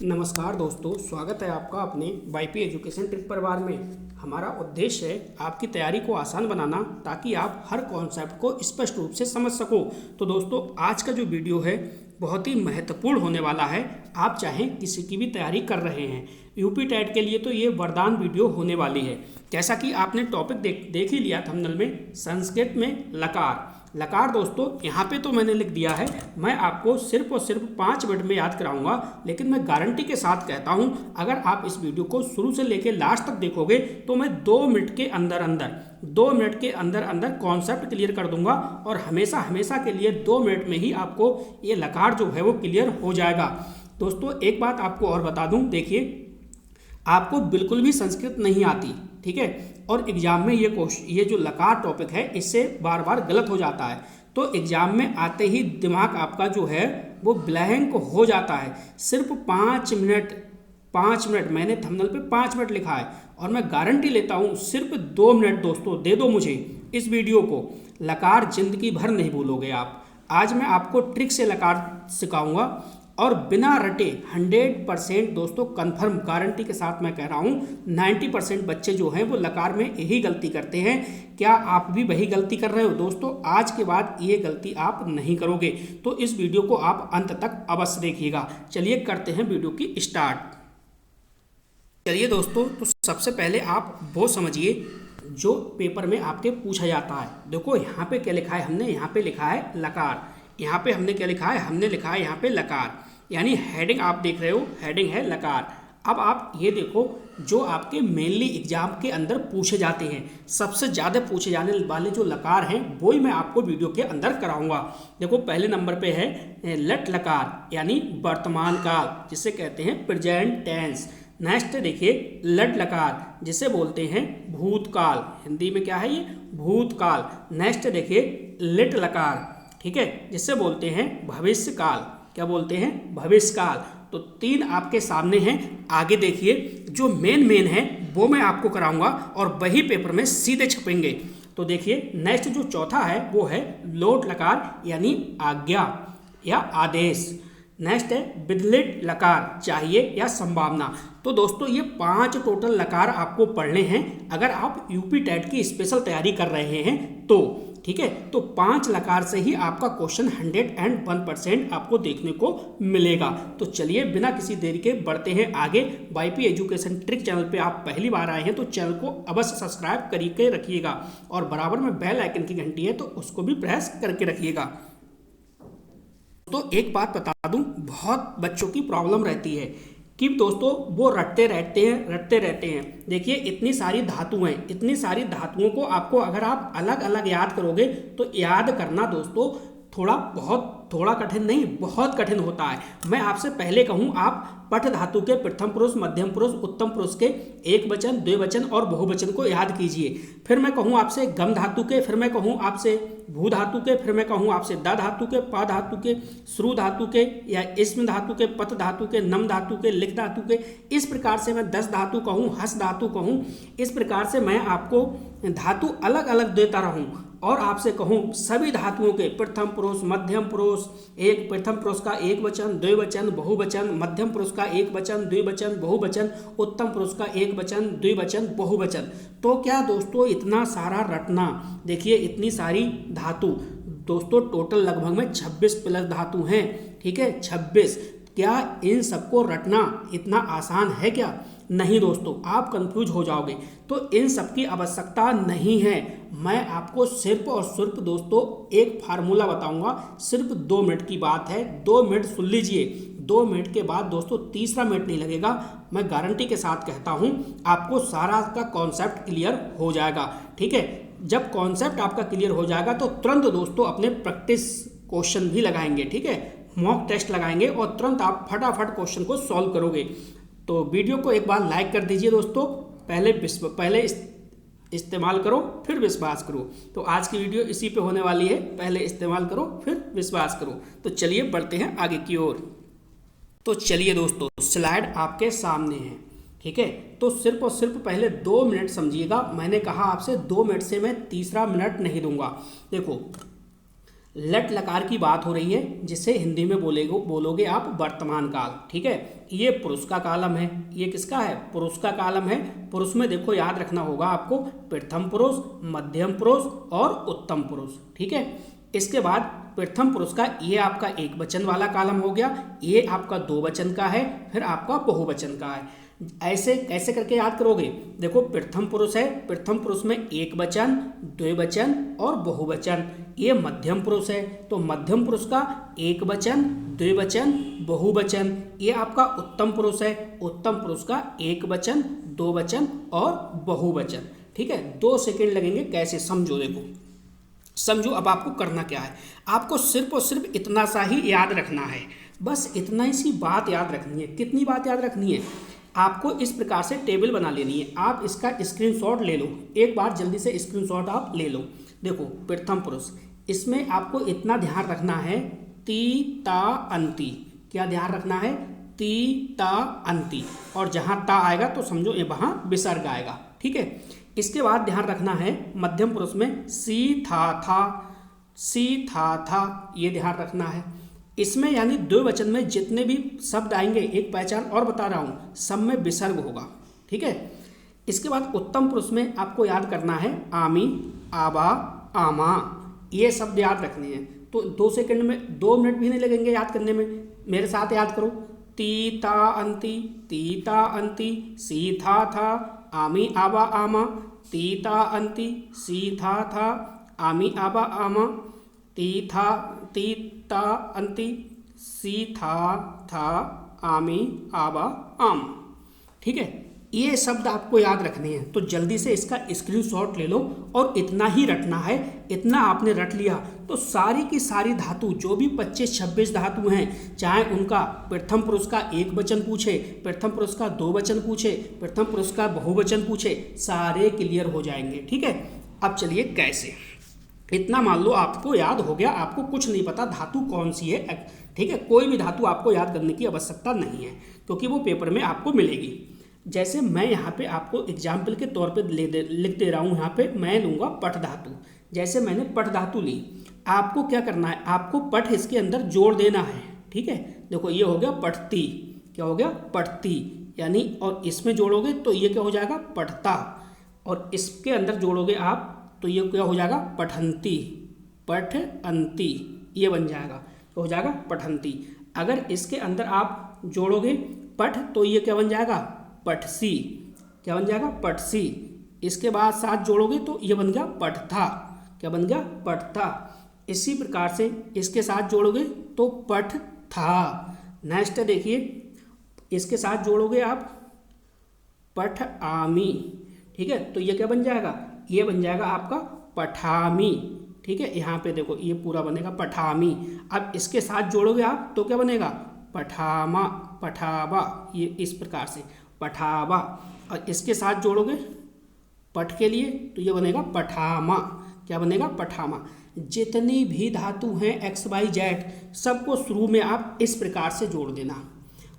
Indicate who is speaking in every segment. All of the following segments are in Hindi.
Speaker 1: नमस्कार दोस्तों, स्वागत है आपका अपने वाईपी एजुकेशन ट्रिक परिवार में। हमारा उद्देश्य है आपकी तैयारी को आसान बनाना ताकि आप हर कॉन्सेप्ट को स्पष्ट रूप से समझ सको। तो दोस्तों, आज का जो वीडियो है बहुत ही महत्वपूर्ण होने वाला है। आप चाहें किसी की भी तैयारी कर रहे हैं, यूपी टेट के लिए तो ये वरदान वीडियो होने वाली है। जैसा कि आपने टॉपिक देख ही लिया थंबनेल में, संस्कृत में लकार। लकार दोस्तों यहाँ पे तो मैंने लिख दिया है, मैं आपको सिर्फ और सिर्फ 5 मिनट में याद कराऊंगा। लेकिन मैं गारंटी के साथ कहता हूँ, अगर आप इस वीडियो को शुरू से लेकर लास्ट तक देखोगे तो मैं 2 मिनट के अंदर अंदर कॉन्सेप्ट क्लियर कर दूंगा। और हमेशा हमेशा के लिए 2 मिनट में ही आपको ये लकार जो है वो क्लियर हो जाएगा। दोस्तों एक बात आपको और बता दूं, देखिए आपको बिल्कुल भी संस्कृत नहीं आती, ठीक है, और एग्जाम में ये जो लकार टॉपिक है इससे बार बार गलत हो जाता है। तो एग्जाम में आते ही दिमाग आपका जो है वो ब्लैंक हो जाता है। सिर्फ 5 मिनट मैंने थंबनेल पे 5 मिनट लिखा है और मैं गारंटी लेता हूँ सिर्फ 2 मिनट दोस्तों दे दो मुझे इस वीडियो को, लकार जिंदगी भर नहीं भूलोगे आप। आज मैं आपको ट्रिक से लकार सिखाऊंगा और बिना रटे 100% दोस्तों कंफर्म गारंटी के साथ मैं कह रहा हूँ 90% बच्चे जो हैं वो लकार में यही गलती करते हैं। क्या आप भी वही गलती कर रहे हो? दोस्तों आज के बाद ये गलती आप नहीं करोगे, तो इस वीडियो को आप अंत तक अवश्य देखिएगा। चलिए करते हैं वीडियो की स्टार्ट। चलिए दोस्तों, तो सबसे पहले आप वो समझिए जो पेपर में आपके पूछा जाता है। देखो यहाँ पे क्या लिखा है, हमने यहाँ पे लिखा है लकार। यहाँ पे हमने क्या लिखा है, हमने लिखा है यहाँ पे लकार, यानी हेडिंग आप देख रहे हो, हेडिंग है लकार। अब आप ये देखो जो आपके मेनली एग्जाम के अंदर पूछे जाते हैं, सबसे ज़्यादा पूछे जाने वाले जो लकार हैं वही मैं आपको वीडियो के अंदर कराऊंगा। देखो पहले नंबर पे है लट लकार, यानी वर्तमान काल जिसे कहते हैं प्रेजेंट टेंस। नेक्स्ट देखिए लट लकार जिसे बोलते हैं भूतकाल, हिंदी में क्या है ये, भूतकाल। नेक्स्ट देखिए लिट लकार, ठीक है, जिससे बोलते हैं भविष्य काल। क्या बोलते हैं? भविष्य काल। तो 3 आपके सामने हैं। आगे देखिए जो मेन है वो मैं आपको कराऊंगा और वही पेपर में सीधे छपेंगे। तो देखिए नेक्स्ट जो चौथा है वो है लोट लकार, यानी आज्ञा या आदेश। नेक्स्ट है विदलित लकार, चाहिए या संभावना। तो दोस्तों ये 5 टोटल लकार आपको पढ़ने हैं अगर आप यूपी टेट की स्पेशल तैयारी कर रहे हैं तो, ठीक है। तो 5 लकार से ही आपका क्वेश्चन 101% आपको देखने को मिलेगा। तो चलिए बिना किसी देरी के बढ़ते हैं आगे। वाईपी एजुकेशन ट्रिक चैनल पे आप पहली बार आए हैं तो चैनल को अवश्य सब्सक्राइब करके रखिएगा और बराबर में बेल आइकन की घंटी है तो उसको भी प्रेस करके रखिएगा। तो एक बात बता दूं, बहुत बच्चों की प्रॉब्लम रहती है कि दोस्तों वो रटते रहते हैं। देखिए इतनी सारी धातु हैं, इतनी सारी धातुओं को आपको अगर आप अलग अलग याद करोगे तो याद करना दोस्तों थोड़ा कठिन नहीं, बहुत कठिन होता है। मैं आपसे पहले कहूँ आप पठ धातु के प्रथम पुरुष, मध्यम पुरुष, उत्तम पुरुष के एक वचन, द्विवचन और बहुवचन को याद कीजिए। फिर मैं कहूँ आपसे गम धातु के, फिर मैं कहूँ आपसे भू धातु के, फिर मैं कहूँ आपसे द धातु के, पा धातु के, श्रु धातु के या इस्म धातु के, पत धातु के, नम धातु के, लिख धातु के। इस प्रकार से मैं 10 धातु कहूँ, हस धातु कहूँ। इस प्रकार से मैं आपको धातु अलग अलग देता रहूँ और आपसे कहूँ सभी धातुओं के प्रथम पुरुष, मध्यम पुरुष, एक प्रथम पुरुष का एक वचन, द्विवचन, बहुवचन, मध्यम पुरुष का एक वचन, द्विवचन, बहुवचन, उत्तम पुरुष का एक वचन, द्विवचन, बहुवचन। तो क्या दोस्तों इतना सारा रटना, देखिए इतनी सारी धातु दोस्तों टोटल लगभग में 26 प्लस धातु हैं, ठीक है, 26। क्या इन सबको रटना इतना आसान है क्या? नहीं दोस्तों, आप कंफ्यूज हो जाओगे। तो इन सब की आवश्यकता नहीं है। मैं आपको सिर्फ और सिर्फ दोस्तों एक फार्मूला बताऊंगा, सिर्फ 2 मिनट की बात है। 2 मिनट सुन लीजिए, 2 मिनट के बाद दोस्तों तीसरा मिनट नहीं लगेगा। मैं गारंटी के साथ कहता हूं आपको सारा का कॉन्सेप्ट क्लियर हो जाएगा, ठीक है। जब कॉन्सेप्ट आपका क्लियर हो जाएगा तो तुरंत दोस्तों अपने प्रैक्टिस क्वेश्चन भी लगाएंगे, ठीक है, मॉक टेस्ट लगाएंगे और तुरंत आप फटाफट क्वेश्चन को सॉल्व करोगे। तो वीडियो को एक बार लाइक कर दीजिए दोस्तों, पहले इस्तेमाल करो फिर विश्वास करो। तो आज की वीडियो इसी पे होने वाली है, पहले इस्तेमाल करो फिर विश्वास करो। तो चलिए बढ़ते हैं आगे की ओर। तो चलिए दोस्तों स्लाइड आपके सामने है, ठीक है। तो सिर्फ और सिर्फ पहले 2 मिनट समझिएगा। मैंने कहा आपसे 2 मिनट से मैं तीसरा मिनट नहीं दूंगा। देखो लट लकार की बात हो रही है, जिसे हिंदी में बोलोगे आप वर्तमान काल। ठीक है, ये पुरुष का कालम है। ये किसका है? पुरुष का कालम है। पुरुष में देखो याद रखना होगा आपको प्रथम पुरुष, मध्यम पुरुष और उत्तम पुरुष। ठीक है, इसके बाद प्रथम पुरुष का ये आपका एक वचन वाला कालम हो गया, ये आपका दो वचन का है, फिर आपका बहुवचन का है। ऐसे कैसे करके याद करोगे? देखो प्रथम पुरुष है, प्रथम पुरुष में एक वचन, द्विवचन और बहुवचन। ये मध्यम पुरुष है, तो मध्यम पुरुष का एक वचन, द्विवचन, बहुवचन। ये आपका उत्तम पुरुष है, उत्तम पुरुष का एक वचन, दो वचन और बहुवचन। ठीक है, 2 सेकंड लगेंगे, कैसे समझो। देखो समझो, अब आपको करना क्या है, आपको सिर्फ और सिर्फ इतना सा ही याद रखना है, बस इतना ही सी बात याद रखनी है। कितनी बात याद रखनी है? आपको इस प्रकार से टेबल बना लेनी है। आप इसका स्क्रीनशॉट ले लो, एक बार जल्दी से स्क्रीनशॉट आप ले लो। देखो प्रथम पुरुष, इसमें आपको इतना ध्यान रखना है, ती ता अंति। क्या ध्यान रखना है? ती ता अंति। और जहाँ ता आएगा तो समझो ये वहाँ विसर्ग आएगा। ठीक है, इसके बाद ध्यान रखना है मध्यम पुरुष में सी था, सी था, ये ध्यान रखना है। इसमें यानी द्विवचन में जितने भी शब्द आएंगे, एक पहचान और बता रहा हूँ, सब में विसर्ग होगा। ठीक है, इसके बाद उत्तम पुरुष में आपको याद करना है आमी, आबा, आमा, ये शब्द याद रखने हैं। तो 2 सेकंड में, 2 मिनट भी नहीं लगेंगे याद करने में। मेरे साथ याद करो, ती ता अंति, सी था, आमी आबा आमा, ती ता अंति, सी था, आमी आबा आमा, ती ता अंति, सी था, आमी आबा आम। ठीक है, ये शब्द आपको याद रखने हैं, तो जल्दी से इसका स्क्रीनशॉट ले लो और इतना ही रटना है। इतना आपने रट लिया तो सारी की सारी धातु, जो भी 25-26 धातु हैं, चाहे उनका प्रथम पुरुष का एक वचन पूछे, प्रथम पुरुष का दो वचन पूछे, प्रथम पुरुष का बहुवचन पूछे, सारे क्लियर हो जाएंगे। ठीक है, अब चलिए कैसे, इतना मान लो आपको याद हो गया, आपको कुछ नहीं पता धातु कौन सी है। ठीक है, कोई भी धातु आपको याद करने की आवश्यकता नहीं है, क्योंकि वो पेपर में आपको मिलेगी। जैसे मैं यहाँ पे आपको एग्जाम्पल के तौर पे लिख दे रहा हूँ, यहाँ पे मैं लूँगा पठ धातु। जैसे मैंने पठ धातु ली, आपको क्या करना है, आपको पठ इसके अंदर जोड़ देना है। ठीक है, देखो ये हो गया पठती, क्या हो गया? पठती, यानी और इसमें जोड़ोगे तो ये क्या हो जाएगा? पठता, और इसके अंदर जोड़ोगे आप तो ये क्या हो जाएगा? पठंती, पठअंती, ये बन जाएगा, तो हो जाएगा पठंती। अगर इसके अंदर आप जोड़ोगे पठ तो ये क्या बन जाएगा? पठसी, क्या बन जाएगा? पठसी। इसके बाद साथ जोड़ोगे तो ये बन गया पठथा, क्या बन गया? पठथा। इसी प्रकार से इसके साथ जोड़ोगे तो पठ था। नेक्स्ट देखिए, इसके साथ जोड़ोगे आप पठ आमी। ठीक है, तो ये क्या बन जाएगा? ये बन जाएगा आपका पठामी। ठीक है, यहाँ पे देखो ये पूरा बनेगा पठामी। अब इसके साथ जोड़ोगे आप तो क्या बनेगा? पठामा, पठावा, ये इस प्रकार से पठावा। और इसके साथ जोड़ोगे पठ के लिए तो ये बनेगा पठामा, क्या बनेगा? पठामा। जितनी भी धातु हैं XYZ, सबको शुरू में आप इस प्रकार से जोड़ देना।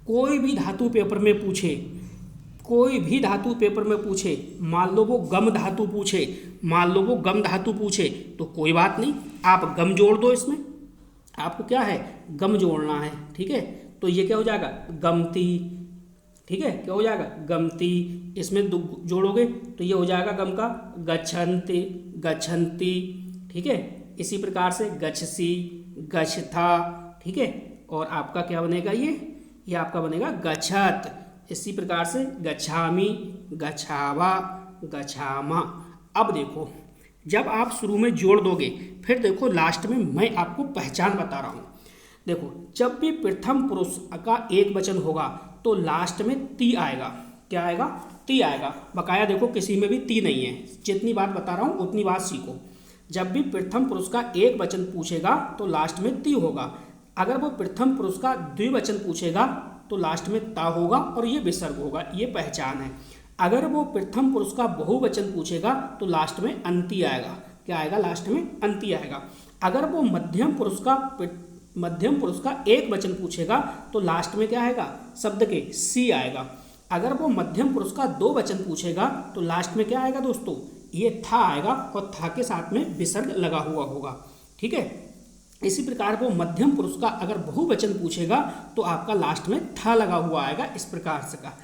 Speaker 1: कोई भी धातु पेपर में पूछे, कोई भी धातु पेपर में पूछे, मान लो वो गम धातु पूछे, मान लो वो गम धातु पूछे, तो कोई बात नहीं, आप गम जोड़ दो। इसमें आपको क्या है? गम जोड़ना है। ठीक है, तो ये क्या हो जाएगा? गमती। ठीक है, क्या हो जाएगा? गमती। इसमें जोड़ोगे तो ये हो जाएगा गम का गच्छन्ति, गच्छन्ति। ठीक है, इसी प्रकार से गच्छसी, गच्छथा। ठीक है, और आपका क्या बनेगा? ये आपका बनेगा गच्छत। इसी प्रकार से गच्छामी, गच्छावा, गच्छामा। अब देखो, जब आप शुरू में जोड़ दोगे, फिर देखो लास्ट में मैं आपको पहचान बता रहा हूँ। देखो, जब भी प्रथम पुरुष का एक वचन होगा तो लास्ट में ती आएगा। क्या आएगा? ती आएगा। बकाया देखो किसी में भी ती नहीं है। जितनी बात बता रहा हूँ उतनी बात सीखो। जब भी प्रथम पुरुष का एक वचन पूछेगा तो लास्ट में ती होगा। अगर वो प्रथम पुरुष का द्विवचन पूछेगा तो लास्ट में ता होगा और ये विसर्ग होगा, ये पहचान है। अगर वो प्रथम पुरुष का बहुवचन पूछेगा तो लास्ट में अंति आएगा। क्या आएगा? लास्ट में अंति आएगा। अगर वो मध्यम पुरुष का एक वचन पूछेगा तो लास्ट में क्या आएगा? शब्द के सी आएगा। अगर वो मध्यम पुरुष का दो वचन पूछेगा तो लास्ट में क्या आएगा दोस्तों? ये था आएगा और था के साथ में विसर्ग लगा हुआ होगा। ठीक है, इसी प्रकार वो मध्यम पुरुष का अगर बहुवचन पूछेगा तो आपका लास्ट में था लगा हुआ आएगा, इस प्रकार से का।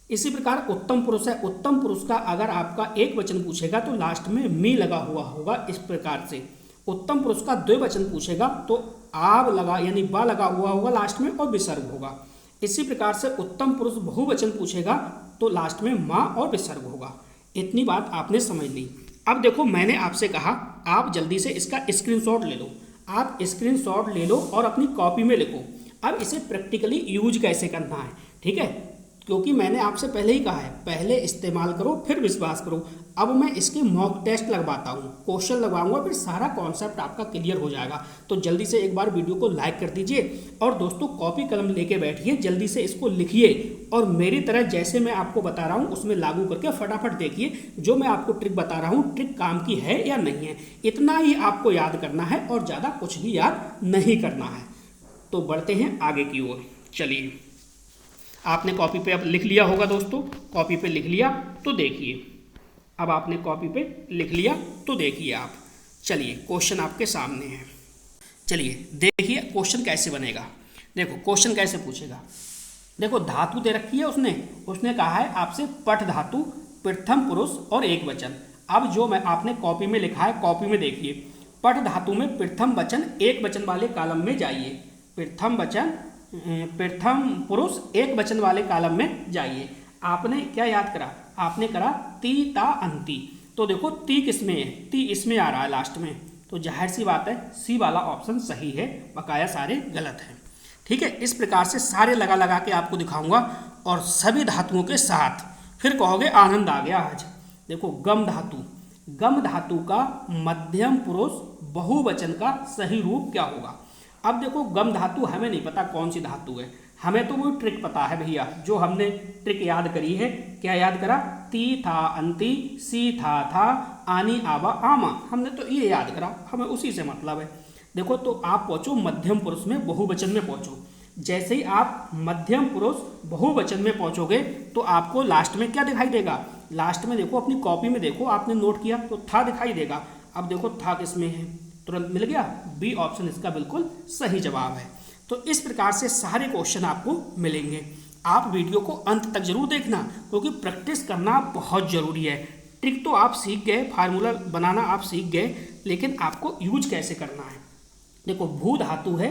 Speaker 1: इसी प्रकार उत्तम पुरुष है, उत्तम पुरुष का अगर आपका एक वचन पूछेगा तो लास्ट में मी लगा हुआ होगा, इस प्रकार से। उत्तम पुरुष का द्विवचन पूछेगा तो आब लगा यानी बा लगा हुआ होगा लास्ट में और विसर्ग होगा। इसी प्रकार से उत्तम पुरुष बहुवचन पूछेगा तो लास्ट में माँ और विसर्ग होगा। इतनी बात आपने समझ ली। अब देखो मैंने आपसे कहा आप जल्दी से इसका स्क्रीनशॉट ले लो। आप स्क्रीनशॉट ले लो और अपनी कॉपी में लिखो। अब इसे प्रैक्टिकली यूज कैसे करना है, ठीक है, क्योंकि मैंने आपसे पहले ही कहा है पहले इस्तेमाल करो फिर विश्वास करो। अब मैं इसके मॉक टेस्ट लगवाता हूँ, क्वेश्चन लगवाऊंगा, फिर सारा कॉन्सेप्ट आपका क्लियर हो जाएगा। तो जल्दी से एक बार वीडियो को लाइक कर दीजिए और दोस्तों कॉपी कलम लेके बैठिए, जल्दी से इसको लिखिए और मेरी तरह जैसे मैं आपको बता रहा हूँ उसमें लागू करके फटाफट देखिए जो मैं आपको ट्रिक बता रहा हूँ ट्रिक काम की है या नहीं है। इतना ही आपको याद करना है और ज़्यादा कुछ भी याद नहीं करना है। तो बढ़ते हैं आगे की ओर। चलिए, आपने कॉपी पे अब लिख लिया होगा दोस्तों, कॉपी पे लिख लिया तो देखिए, अब आपने कॉपी पे लिख लिया तो देखिए आप। चलिए क्वेश्चन आपके सामने है, चलिए देखिए क्वेश्चन कैसे बनेगा। देखो क्वेश्चन कैसे पूछेगा, देखो धातु दे रखी है उसने कहा है आपसे पठ धातु, प्रथम पुरुष और एक वचन। अब जो मैं आपने कॉपी में लिखा है, कॉपी में देखिए, पठ धातु में प्रथम वचन एक वचन वाले कॉलम में जाइए, प्रथम पुरुष एक वचन वाले कॉलम में जाइए। आपने क्या याद करा, आपने करा ती ता अंति। तो देखो ती किसमें है, ती इसमें आ रहा है लास्ट में, तो जाहिर सी बात है सी वाला ऑप्शन सही है, बकाया सारे गलत हैं। ठीक है, इस प्रकार से सारे लगा लगा के आपको दिखाऊंगा और सभी धातुओं के साथ, फिर कहोगे आनंद आ गया आज। देखो गम धातु, गम धातु का मध्यम पुरुष बहुवचन का सही रूप क्या होगा। अब देखो गम धातु हमें नहीं पता कौन सी धातु है, हमें तो वो ट्रिक पता है भैया, जो हमने ट्रिक याद करी है। क्या याद करा, ती था अंति, सी था आनी आवा आमा, हमने तो ये याद करा, हमें उसी से मतलब है। देखो तो आप पहुंचो मध्यम पुरुष में बहुवचन में पहुंचो। जैसे ही आप मध्यम पुरुष बहुवचन में पहुंचोगे तो आपको लास्ट में क्या दिखाई देगा, लास्ट में देखो अपनी कॉपी में देखो, आपने नोट किया तो था दिखाई देगा। अब देखो था किसमें है, तुरंत मिल गया, बी ऑप्शन इसका बिल्कुल सही जवाब है। तो इस प्रकार से सारे क्वेश्चन आपको मिलेंगे। आप वीडियो को अंत तक जरूर देखना क्योंकि प्रैक्टिस करना बहुत ज़रूरी है। ट्रिक तो आप सीख गए, फार्मूला बनाना आप सीख गए, लेकिन आपको यूज कैसे करना है। देखो भू धातु है,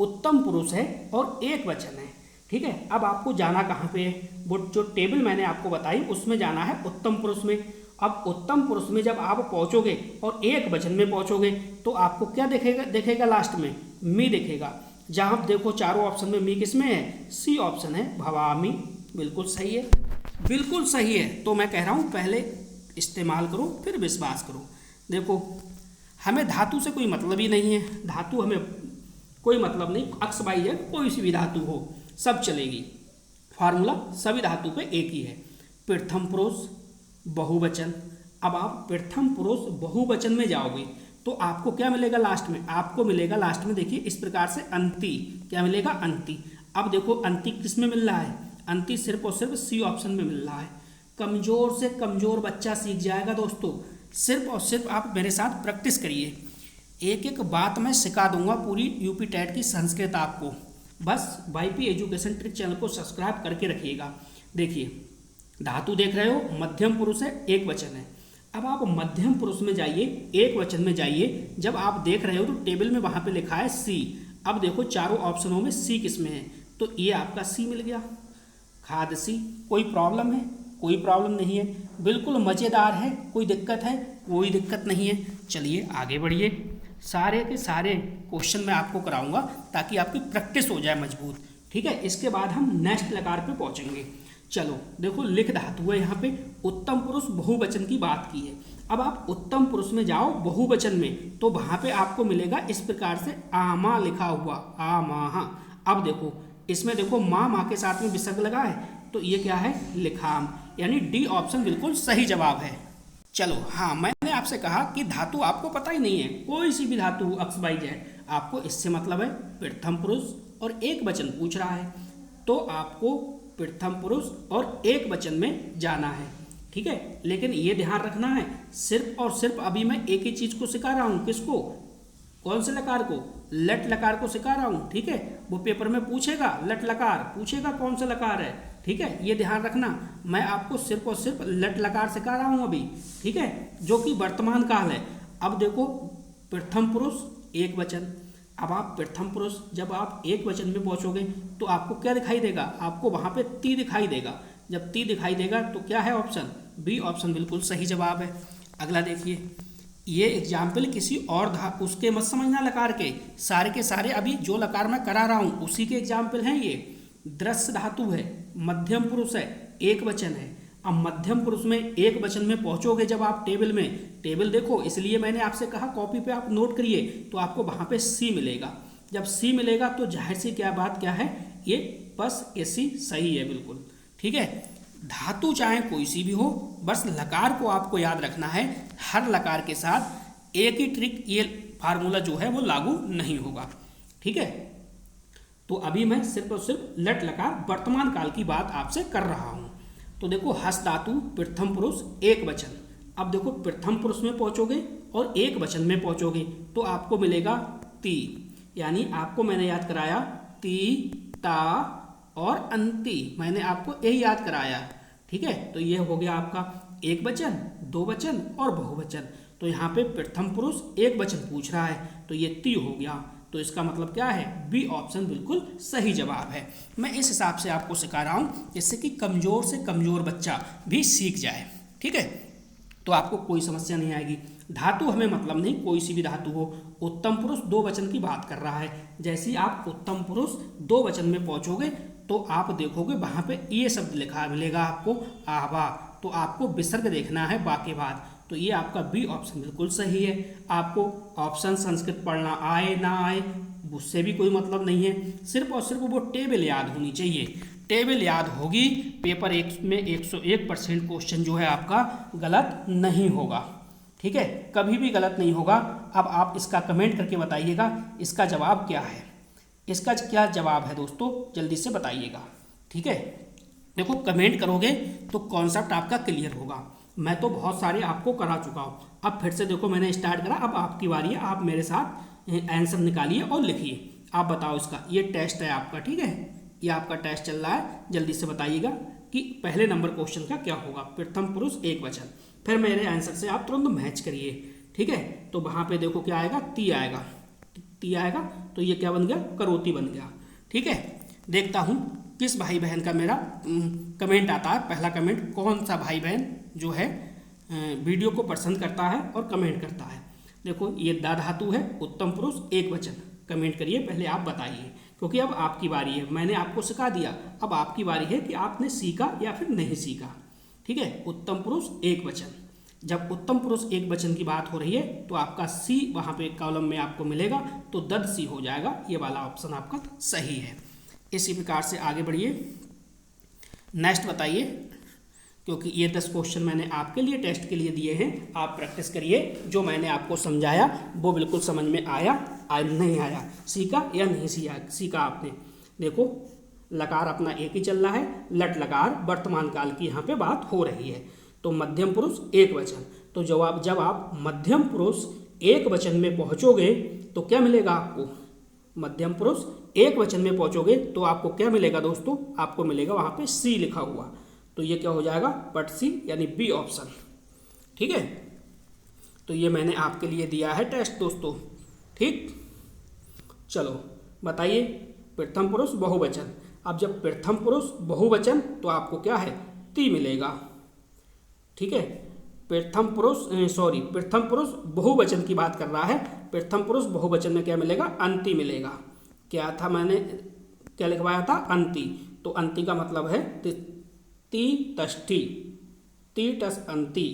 Speaker 1: उत्तम पुरुष है और एक वचन है। ठीक है, अब आपको जाना कहाँ पे है, वो जो टेबल मैंने आपको बताई उसमें जाना है उत्तम पुरुष में। अब उत्तम पुरुष में जब आप पहुँचोगे और एक वचन में पहुँचोगे तो आपको क्या देखेगा लास्ट में, मी दिखेगा। जहाँ आप देखो चारों ऑप्शन में मी किसमें है, सी ऑप्शन है, भवामी। बिल्कुल सही है, बिल्कुल सही है। तो मैं कह रहा हूँ पहले इस्तेमाल करो फिर विश्वास करो। देखो हमें धातु से कोई मतलब ही नहीं है, धातु हमें कोई मतलब नहीं, अक्स बाई जेड कोई सी भी धातु हो सब चलेगी, फार्मूला सभी धातु पे एक ही है। प्रथम पुरुष बहुवचन, अब आप प्रथम पुरुष बहुवचन में जाओगे तो आपको क्या मिलेगा लास्ट में, आपको मिलेगा लास्ट में देखिए इस प्रकार से अंति, क्या मिलेगा अंति। अब देखो अंति किस में मिल रहा है, अंति सिर्फ और सिर्फ सी ऑप्शन में मिल रहा है। कमजोर से कमजोर बच्चा सीख जाएगा दोस्तों, सिर्फ और सिर्फ आप मेरे साथ प्रैक्टिस करिए। एक एक बात मैं सिखा दूंगा पूरी यूपी टेट की संस्कृत आपको, बस वाईपी एजुकेशन ट्रिक चैनल को सब्सक्राइब करके रखिएगा। देखिए धातु देख रहे हो, मध्यम पुरुष है, एक वचन है। अब आप मध्यम पुरुष में जाइए, एक वचन में जाइए। जब आप देख रहे हो तो टेबल में वहाँ पे लिखा है सी। अब देखो चारों ऑप्शनों में सी किस में है, तो ये आपका सी मिल गया, खाद सी। कोई प्रॉब्लम है, कोई प्रॉब्लम नहीं है, बिल्कुल मज़ेदार है। कोई दिक्कत है, कोई दिक्कत नहीं है। चलिए आगे बढ़िए, सारे के सारे क्वेश्चन मैं आपको कराऊंगा ताकि आपकी प्रैक्टिस हो जाए मजबूत। ठीक है, इसके बाद हम नेक्स्ट लकार पे पहुँचेंगे। चलो देखो लिख धातु है यहाँ पे, उत्तम पुरुष बहुवचन की बात की है। अब आप उत्तम पुरुष में जाओ बहुवचन में तो वहाँ पे आपको मिलेगा इस प्रकार से आमा लिखा हुआ, आमाहा। अब देखो इसमें देखो माँ के साथ में विसर्ग लगा है, तो ये क्या है, लिखाम, यानी डी ऑप्शन बिल्कुल सही जवाब है। चलो हाँ, मैंने आपसे कहा कि धातु आपको पता ही नहीं है, कोई सी भी धातु अक्स बाई जेड, आपको इससे मतलब है प्रथम पुरुष और एक वचन पूछ रहा है तो आपको प्रथम पुरुष और एक वचन में जाना है। ठीक है, लेकिन ये ध्यान रखना है सिर्फ और सिर्फ अभी मैं एक ही चीज़ को सिखा रहा हूँ, किसको, कौन से लकार को, लट लकार को सिखा रहा हूँ, ठीक है। वो पेपर में पूछेगा लट लकार, पूछेगा कौन सा लकार है, ठीक है, ये ध्यान रखना। मैं आपको सिर्फ और सिर्फ लट लकार सिखा रहा हूँ अभी, ठीक है, जो कि वर्तमान काल है। अब देखो प्रथम पुरुष एक वचन। अब आप प्रथम पुरुष जब आप एक वचन में पहुंचोगे तो आपको क्या दिखाई देगा, आपको वहां पे ती दिखाई देगा। जब ती दिखाई देगा तो क्या है ऑप्शन बी, ऑप्शन बिल्कुल सही जवाब है। अगला देखिए, ये एग्जाम्पल किसी और उसके मत समझना लकार के सारे अभी जो लकार मैं करा रहा हूँ उसी के एग्जाम्पल हैं। ये दृश्य धातु है, मध्यम पुरुष है, एक वचन है। अब मध्यम पुरुष में एक वचन में पहुंचोगे जब आप टेबल में, टेबल देखो, इसलिए मैंने आपसे कहा कॉपी पे आप नोट करिए, तो आपको वहां पे सी मिलेगा। जब सी मिलेगा तो जाहिर सी क्या बात क्या है, ये बस एसी सही है बिल्कुल, ठीक है। धातु चाहे कोई सी भी हो, बस लकार को आपको याद रखना है। हर लकार के साथ एक ही ट्रिक, ये फार्मूला जो है वो लागू नहीं होगा, ठीक है। तो अभी मैं सिर्फ और सिर्फ लट लकार वर्तमान काल की बात आपसे कर रहा हूं। तो देखो हस धातु प्रथम पुरुष एक वचन। अब देखो प्रथम पुरुष में पहुंचोगे और एक वचन में पहुंचोगे तो आपको मिलेगा ती, यानी आपको मैंने याद कराया ती, ता और अंति, मैंने आपको यही याद कराया, ठीक है। तो ये हो गया आपका एक वचन, दो वचन और बहुवचन। तो यहाँ पे प्रथम पुरुष एक वचन पूछ रहा है तो ये ती हो गया। तो इसका मतलब क्या है, बी ऑप्शन बिल्कुल सही जवाब है। मैं इस हिसाब से आपको सिखा रहा हूँ जिससे कि कमजोर से कमजोर बच्चा भी सीख जाए, ठीक है। तो आपको कोई समस्या नहीं आएगी। धातु हमें मतलब नहीं, कोई सी भी धातु हो। उत्तम पुरुष दो वचन की बात कर रहा है, जैसे ही आप उत्तम पुरुष दो वचन में पहुंचोगे तो आप देखोगे वहां पे ये शब्द लिखा मिलेगा आपको आवा, तो आपको विसर्ग देखना है बा के बाद। तो ये आपका बी ऑप्शन बिल्कुल सही है। आपको ऑप्शन संस्कृत पढ़ना आए ना आए उससे भी कोई मतलब नहीं है, सिर्फ और सिर्फ वो टेबल याद होनी चाहिए। टेबल याद होगी, पेपर एक में 101% क्वेश्चन जो है आपका गलत नहीं होगा, ठीक है, कभी भी गलत नहीं होगा। अब आप इसका कमेंट करके बताइएगा इसका जवाब क्या है। इसका क्या जवाब है दोस्तों, जल्दी से बताइएगा, ठीक है। देखो कमेंट करोगे तो कॉन्सेप्ट आपका क्लियर होगा। मैं तो बहुत सारे आपको करा चुका हूँ, अब फिर से देखो मैंने स्टार्ट करा, अब आपकी बारी है, आप मेरे साथ आंसर निकालिए और लिखिए। आप बताओ इसका, ये टेस्ट है आपका, ठीक है, ये आपका टेस्ट चल रहा है। जल्दी से बताइएगा कि पहले नंबर क्वेश्चन का क्या होगा। प्रथम पुरुष एक वचन, फिर मेरे आंसर से आप तुरंत मैच करिए, ठीक है। तो वहाँ पे देखो क्या आएगा, ती आएगा, ती आएगा तो ये क्या बन गया, करोती बन गया, ठीक है। देखता हूँ किस भाई बहन का मेरा कमेंट आता है। पहला कमेंट कौन सा भाई बहन जो है वीडियो को पसंद करता है और कमेंट करता है। देखो ये दा धातु है, उत्तम पुरुष एक वचन, कमेंट करिए, पहले आप बताइए, क्योंकि अब आपकी बारी है। मैंने आपको सिखा दिया, अब आपकी बारी है कि आपने सीखा या फिर नहीं सीखा, ठीक है। उत्तम पुरुष एक वचन, जब उत्तम पुरुष एक वचन की बात हो रही है तो आपका सी वहाँ पे कॉलम में आपको मिलेगा, तो दद सी हो जाएगा, ये वाला ऑप्शन आपका सही है। इसी प्रकार से आगे बढ़िए, नेक्स्ट बताइए, क्योंकि ये 10 क्वेश्चन मैंने आपके लिए टेस्ट के लिए दिए हैं। आप प्रैक्टिस करिए, जो मैंने आपको समझाया वो बिल्कुल समझ में आया नहीं आया, सीखा या नहीं सीखा आपने। देखो लकार अपना एक ही चल रहा है, लट लकार वर्तमान काल की यहाँ पे बात हो रही है। तो मध्यम पुरुष एक वचन, तो जब आप मध्यम पुरुष एक वचन में पहुँचोगे तो क्या मिलेगा आपको, मध्यम पुरुष एक वचन में पहुँचोगे तो आपको क्या मिलेगा दोस्तों, आपको मिलेगा वहाँ पे सी लिखा हुआ। तो ये क्या हो जाएगा, पट सी, यानी बी ऑप्शन, ठीक है। तो ये मैंने आपके लिए दिया है टेस्ट दोस्तों, ठीक। चलो बताइए, प्रथम पुरुष बहुवचन। अब जब प्रथम पुरुष बहुवचन तो आपको क्या है, ती मिलेगा, ठीक है। प्रथम पुरुष बहुवचन की बात कर रहा है। प्रथम पुरुष बहुवचन में क्या मिलेगा, अंति मिलेगा। क्या था, मैंने क्या लिखवाया था, अंति। तो अंति का मतलब है ती तष्ठी, ती टस अंति,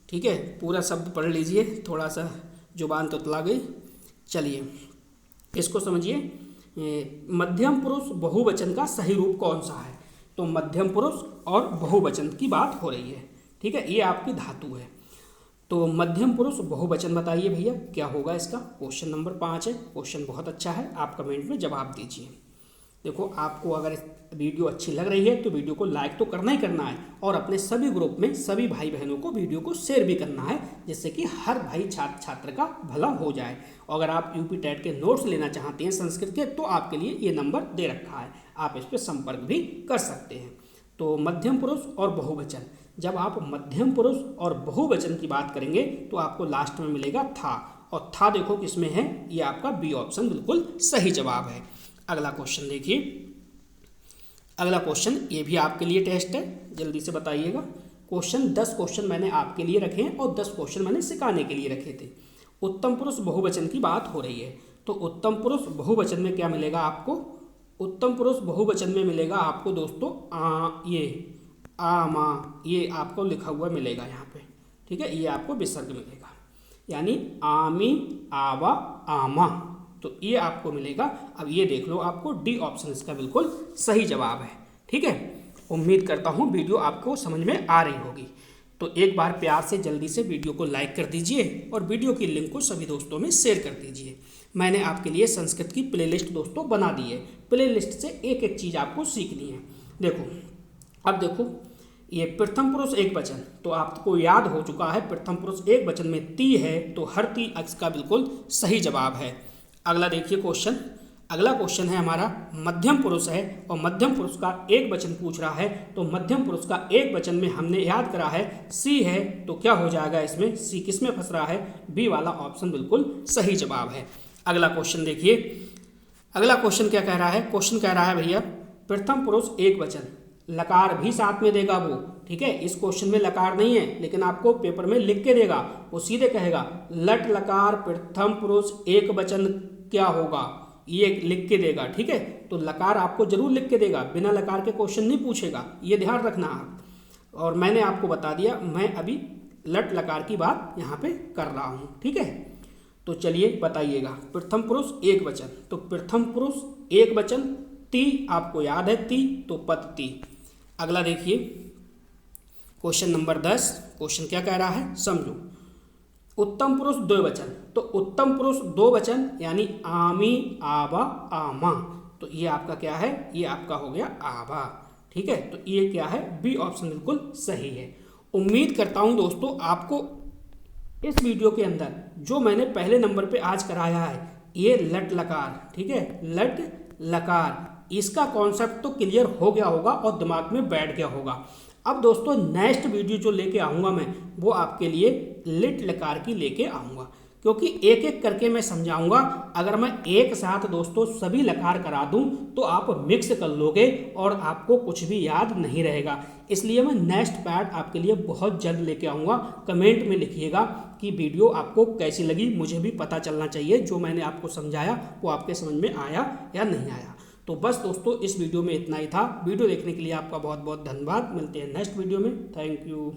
Speaker 1: ठीक है। पूरा शब्द पढ़ लीजिए, थोड़ा सा जुबान तुतला गई। चलिए इसको समझिए, मध्यम पुरुष बहुवचन का सही रूप कौन सा है। तो मध्यम पुरुष और बहुवचन की बात हो रही है, ठीक है, ये आपकी धातु है। तो मध्यम पुरुष बहुवचन बताइए भैया क्या होगा इसका। क्वेश्चन नंबर 5 है, क्वेश्चन बहुत अच्छा है, आप कमेंट में जवाब दीजिए। देखो, आपको अगर वीडियो अच्छी लग रही है तो वीडियो को लाइक तो करना ही करना है, और अपने सभी ग्रुप में सभी भाई बहनों को वीडियो को शेयर भी करना है, जिससे कि हर भाई छात्र छात्र का भला हो जाए। अगर आप यूपी टेट के नोट्स लेना चाहते हैं संस्कृत के, तो आपके लिए ये नंबर दे रखा है, आप इस पर संपर्क भी कर सकते हैं। तो मध्यम पुरुष और बहुवचन, जब आप मध्यम पुरुष और बहुवचन की बात करेंगे तो आपको लास्ट में मिलेगा था, और था देखो किसमें है, ये आपका बी ऑप्शन बिल्कुल सही जवाब है। अगला क्वेश्चन देखिए, अगला क्वेश्चन ये भी आपके लिए टेस्ट है, जल्दी से बताइएगा। 10 क्वेश्चन मैंने आपके लिए रखे हैं और 10 क्वेश्चन मैंने सिखाने के लिए रखे थे। उत्तम पुरुष बहुवचन की बात हो रही है, तो उत्तम पुरुष बहुवचन में क्या मिलेगा आपको? उत्तम पुरुष बहुवचन में मिलेगा आपको दोस्तों ये आमा, ये आपको लिखा हुआ मिलेगा यहाँ पे, ठीक है, ये आपको विसर्ग मिलेगा, यानी आमी, आवा, आमा, तो ये आपको मिलेगा। अब ये देख लो, आपको डी ऑप्शन इसका बिल्कुल सही जवाब है, ठीक है। उम्मीद करता हूँ वीडियो आपको समझ में आ रही होगी। तो एक बार प्यार से जल्दी से वीडियो को लाइक कर दीजिए और वीडियो की लिंक को सभी दोस्तों में शेयर कर दीजिए। मैंने आपके लिए संस्कृत की प्लेलिस्ट दोस्तों बना दी है, प्लेलिस्ट से एक एक चीज़ आपको सीखनी है। देखो, अब देखो, ये प्रथम पुरुष एक वचन, तो आपको याद हो चुका है प्रथम पुरुष एक वचन में ती है, तो हर ती इसका बिल्कुल सही जवाब है। अगला देखिए क्वेश्चन, अगला क्वेश्चन है हमारा मध्यम पुरुष है, और मध्यम पुरुष का एक वचन पूछ रहा है, तो मध्यम पुरुष का एक वचन में हमने याद करा है सी है, तो क्या हो जाएगा इसमें, सी किस में फंस रहा है, बी वाला ऑप्शन बिल्कुल सही जवाब है। अगला क्वेश्चन देखिए, अगला क्वेश्चन क्या कह रहा है, क्वेश्चन कह रहा है भैया प्रथम पुरुष एक वचन, लकार भी साथ में देगा वो, ठीक है, इस क्वेश्चन में लकार नहीं है, लेकिन आपको पेपर में लिख के देगा, वो सीधे कहेगा लट लकार प्रथम पुरुष एक वचन क्या होगा, ये लिख के देगा, ठीक है। तो लकार आपको जरूर लिख के देगा, बिना लकार के क्वेश्चन नहीं पूछेगा, ये ध्यान रखना आप। और मैंने आपको बता दिया, मैं अभी लट लकार की बात यहाँ पे कर रहा हूँ, ठीक है। तो चलिए बताइएगा, प्रथम पुरुष एक वचन, तो प्रथम पुरुष एक वचन, ती आपको याद है ती, तो पतती। अगला देखिए क्वेश्चन नंबर 10, क्वेश्चन क्या कह रहा है समझो। उत्तम पुरुष दो वचन, तो उत्तम पुरुष दो वचन यानी आमी, आबा, आमा, तो ये आपका क्या है, ये आपका हो गया आबा, ठीक है। तो ये क्या है, बी ऑप्शन बिल्कुल सही है। उम्मीद करता हूँ दोस्तों आपको इस वीडियो के अंदर जो मैंने पहले नंबर पे आज कराया है, ये लट लकार, ठीक है, लट लकार, इसका कॉन्सेप्ट तो क्लियर हो गया होगा और दिमाग में बैठ गया होगा। अब दोस्तों नेक्स्ट वीडियो जो लेके आऊँगा मैं, वो आपके लिए लिट लकार की लेके आऊँगा, क्योंकि एक एक करके मैं समझाऊंगा। अगर मैं एक साथ दोस्तों सभी लकार करा दूं तो आप मिक्स कर लोगे और आपको कुछ भी याद नहीं रहेगा। इसलिए मैं नेक्स्ट पार्ट आपके लिए बहुत जल्द लेके आऊँगा। कमेंट में लिखिएगा कि वीडियो आपको कैसी लगी, मुझे भी पता चलना चाहिए जो मैंने आपको समझाया वो आपके समझ में आया या नहीं आया। तो बस दोस्तों इस वीडियो में इतना ही था। वीडियो देखने के लिए आपका बहुत बहुत धन्यवाद। मिलते हैं नेक्स्ट वीडियो में। Thank you.